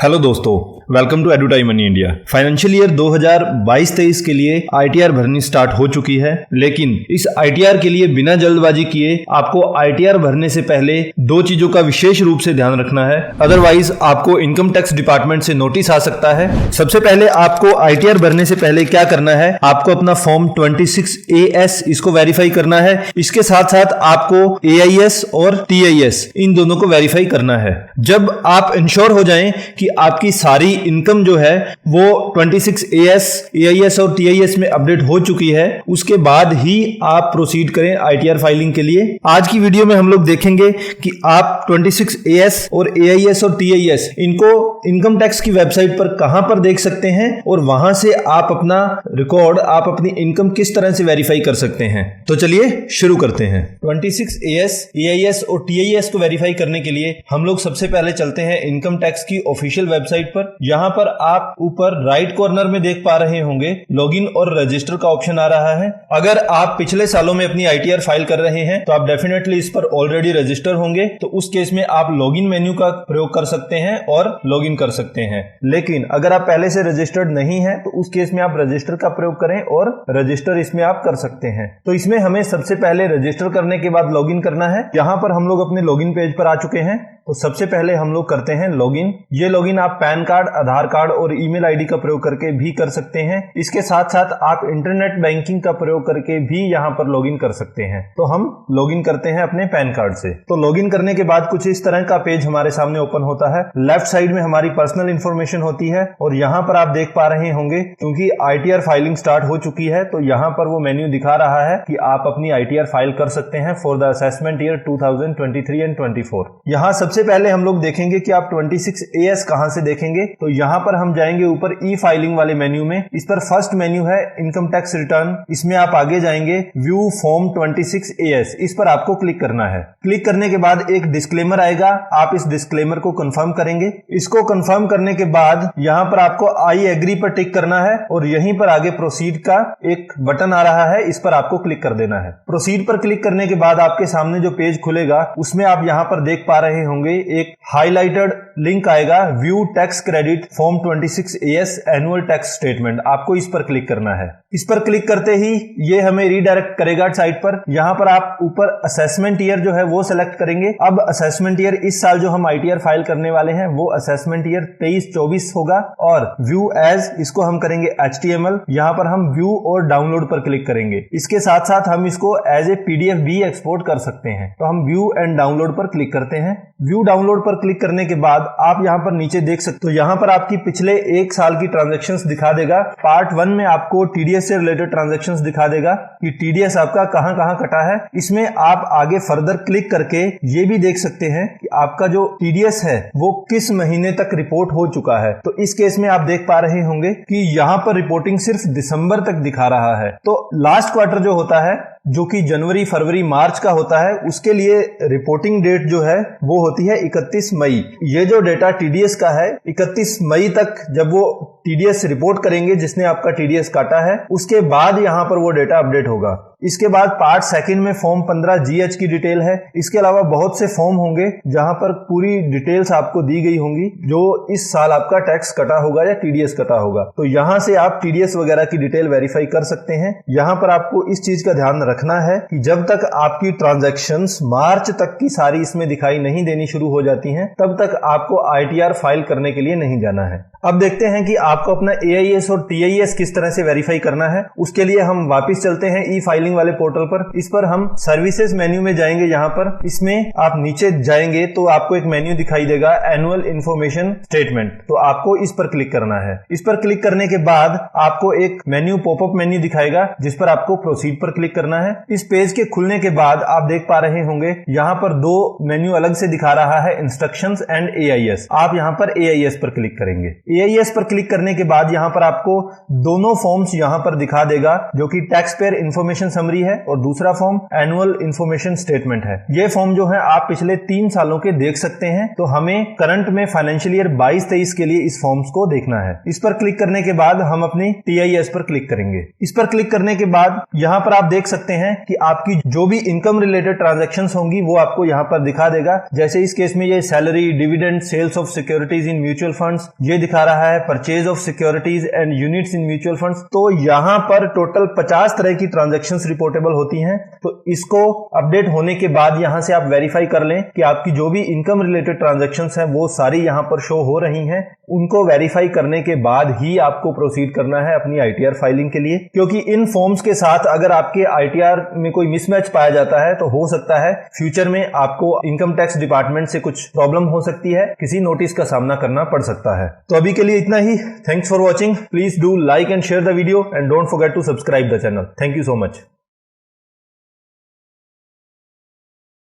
Hello दोस्तों, welcome to एडुटाई money India. Financial year 2022-23 के लिए आईटीआर भरनी स्टार्ट हो चुकी है, लेकिन इस आईटीआर के लिए बिना जल्दबाजी किए आपको आईटीआर भरने से पहले दो चीजों का विशेष रूप से ध्यान रखना है, अदरवाइज आपको इनकम टैक्स डिपार्टमेंट से नोटिस आ सकता है। सबसे पहले आपको आईटीआर भरने से पहले क्या करना है, आपको अपना फॉर्म 26AS इसको वेरीफाई करना है। इसके साथ साथ आपको AIS और TIS इन दोनों को वेरीफाई करना है। जब आप इंश्योर हो जाएं कि आपकी सारी इनकम जो है वो 26AS, AIS और TIS में अपडेट हो चुकी है, उसके बाद ही आप प्रोसीड करें आईटीआर फाइलिंग के लिए। आज की वीडियो में हम लोग देखेंगे कि आप 26AS और AIS और TIS इनको इनकम टैक्स की वेबसाइट पर कहां पर देख सकते हैं और वहां से आप अपना रिकॉर्ड, आप अपनी इनकम किस तरह से वेरीफाई कर सकते हैं। तो चलिए शुरू करते हैं। 26AS, AIS और TIS को वेरीफाई करने के लिए हम लोग सबसे पहले चलते हैं इनकम टैक्स की ऑफिशियल वेबसाइट पर। यहां पर आप ऊपर राइट कॉर्नर में देख पा रहे होंगे लॉगिन और रजिस्टर का ऑप्शन आ रहा है। अगर आप पिछले सालों में अपनी आईटीआर फाइल कर रहे हैं तो आप डेफिनेटली इस पर ऑलरेडी रजिस्टर होंगे, तो उस केस में आप लॉगिन मेन्यू का प्रयोग कर सकते हैं और लॉगिन कर सकते हैं। लेकिन अगर आप पहले से रजिस्टर्ड नहीं है तो उस केस में आप रजिस्टर का प्रयोग करें और रजिस्टर इसमें आप कर सकते हैं। तो इसमें हमें सबसे पहले रजिस्टर करने के बाद लॉगिन करना है। यहां पर हम लोग अपने लॉगिन पेज पर आ चुके हैं। तो सबसे पहले हम लोग करते हैं लॉगिन। ये लॉगिन आप पैन कार्ड, आधार कार्ड और ईमेल आईडी का प्रयोग करके भी कर सकते हैं। इसके साथ साथ आप इंटरनेट बैंकिंग का प्रयोग करके भी यहां पर लॉगिन कर सकते हैं। तो हम लॉगिन करते हैं अपने पैन कार्ड से। तो लॉगिन करने के बाद कुछ इस तरह का पेज हमारे सामने ओपन होता है। लेफ्ट साइड में हमारी पर्सनल इंफॉर्मेशन होती है और यहां पर आप देख पा रहे होंगे क्योंकि आईटीआर फाइलिंग स्टार्ट हो चुकी है तो यहां पर वो मेन्यू दिखा रहा है कि आप अपनी आईटीआर फाइल कर सकते हैं for the assessment year 2023 and 24। यहां सबसे पहले हम लोग देखेंगे कि आप 26AS कहां से देखेंगे। तो यहां पर हम जाएंगे ऊपर ई फाइलिंग वाले मेन्यू में। इस पर फर्स्ट मेन्यू है इनकम टैक्स रिटर्न। इसमें आप आगे जाएंगे व्यू फॉर्म 26AS, इस पर आपको क्लिक करना है। क्लिक करने के बाद एक डिस्क्लेमर आएगा, आप इस डिस्क्लेमर को कंफर्म करेंगे। इसको कंफर्म करने के बाद यहां पर आपको आई एग्री पर टिक करना है और यहीं पर आगे प्रोसीड का एक बटन आ रहा है, इस पर आपको क्लिक कर देना है। प्रोसीड पर क्लिक करने के बाद आपके सामने जो पेज खुलेगा उसमें आप यहां पर देख पा रहे होंगे एक हाईलाइटेड लिंक आएगा, view tax credit form 26AS annual tax statement. आपको इस पर क्लिक करना है। इस पर क्लिक करते ही ये हमें रीडायरेक्ट करेगा साइट पर। यहां पर आप ऊपर असेसमेंट ईयर जो है वो सिलेक्ट करेंगे। अब असेसमेंट ईयर इस साल जो हम आईटीआर फाइल करने वाले हैं वो असेसमेंट ईयर 23-24 होगा और व्यू एज इसको हम करेंगे HTML। यहां पर हम व्यू और डाउनलोड पर क्लिक करेंगे। इसके साथ साथ हम इसको एज ए PDF भी एक्सपोर्ट कर सकते हैं। तो हम व्यू एंड डाउनलोड पर क्लिक करते हैं। व्यू डाउनलोड पर क्लिक करने के बाद आप यहां पर नीचे देख सकते हो, यहां पर आपकी पिछले एक साल की ट्रांजैक्शंस दिखा देगा। पार्ट 1 में आपको TDS से रिलेटेड ट्रांजैक्शंस दिखा देगा कि TDS आपका कहां कहां कटा है। इसमें आप आगे फर्दर क्लिक करके ये भी देख सकते हैं कि आपका जो TDS है वो किस महीने तक रिपोर्ट हो चुका है। तो इस केस में आप देख पा रहे होंगे कि यहां पर रिपोर्टिंग सिर्फ दिसंबर तक दिखा रहा है। तो लास्ट क्वार्टर जो होता है, जो कि जनवरी, फरवरी, मार्च का होता है, उसके लिए रिपोर्टिंग डेट जो है वो होती है 31 मई। ये जो डेटा TDS का है 31 मई तक जब वो TDS रिपोर्ट करेंगे जिसने आपका TDS काटा है, उसके बाद यहां पर वो डेटा अपडेट होगा। इसके बाद पार्ट सेकंड में फॉर्म 15GH की डिटेल है। इसके अलावा बहुत से फॉर्म होंगे जहां पर पूरी डिटेल्स आपको दी गई होंगी जो इस साल आपका टैक्स कटा होगा या TDS कटा होगा। तो यहां से आप TDS वगैरह की डिटेल वेरीफाई कर सकते हैं। यहां पर आपको इस चीज का ध्यान रखना है कि जब तक आपकी ट्रांजैक्शंस मार्च तक की सारी इसमें दिखाई नहीं देनी शुरू हो जाती हैं, तब तक आपको आईटीआर फाइल करने के लिए नहीं जाना है। अब देखते हैं कि आपको अपना AIS और TIS किस तरह से वेरीफाई करना है। उसके लिए हम वापस चलते हैं ई फाइलिंग वाले पोर्टल पर। इस पर हम सर्विसेज मेन्यू में जाएंगे। यहां पर इसमें आप नीचे जाएंगे तो आपको एक मेन्यू दिखाई देगा, एनुअल इंफॉर्मेशन स्टेटमेंट। तो आपको इस पर क्लिक करना है। इस पर क्लिक करने के बाद आपको एक मेन्यू, पॉपअप मेन्यू दिखाएगा जिस पर आपको प्रोसीड पर क्लिक करना है। इस पेज के खुलने के बाद आप देख पा रहे होंगे यहां पर दो मेन्यू अलग से दिखा रहा है, इंस्ट्रक्शंस एंड AIS। आप यहां पर AIS पर क्लिक करेंगे। AIS पर क्लिक करने के बाद यहां पर आपको दोनों फॉर्म्स यहां पर दिखा देगा जो कि टैक्स पेयर इंफॉर्मेशन समरी है और दूसरा फॉर्म एनुअल इंफॉर्मेशन स्टेटमेंट है। ये फॉर्म जो है आप पिछले 3 सालों के देख सकते हैं। तो हमें करंट में फाइनेंशियल ईयर 22-23 के लिए इस फॉर्म्स को देखना है। इस पर क्लिक करने के बाद हम अपनी TIS पर क्लिक करेंगे। इस पर क्लिक करने के बाद यहाँ पर आप देख सकते हैं कि आपकी जो भी इनकम रिलेटेड ट्रांजैक्शंस होंगी वो आपको यहाँ पर दिखा देगा। जैसे इस केस में ये salary, dividend, sales of securities in mutual funds ये दिखा रहा है, purchase of securities and units in mutual funds. तो यहाँ पर टोटल 50 तरह की ट्रांजैक्शंस रिपोर्टेबल होती हैं। तो इसको अपडेट होने के बाद यहाँ से आप वेरीफाई कर लें कि आपकी जो भी इनकम रिलेटेड ट्रांजैक्शंस हैं वो सारी यहाँ पर शो हो रही हैं। उनको वेरीफाई करने के बाद ही आपको प्रोसीड करना है अपनी ITR फाइलिंग के लिए, क्योंकि इन फॉर्म्स के साथ अगर आपके ITR में कोई मिसमैच पाया जाता है तो हो सकता है फ्यूचर में आपको इनकम टैक्स डिपार्टमेंट से कुछ प्रॉब्लम हो सकती है, किसी नोटिस का सामना करना पड़ सकता है। तो अभी के लिए इतना ही। Thanks for watching. Please do like and share the video and don't forget to subscribe the channel. Thank you so much.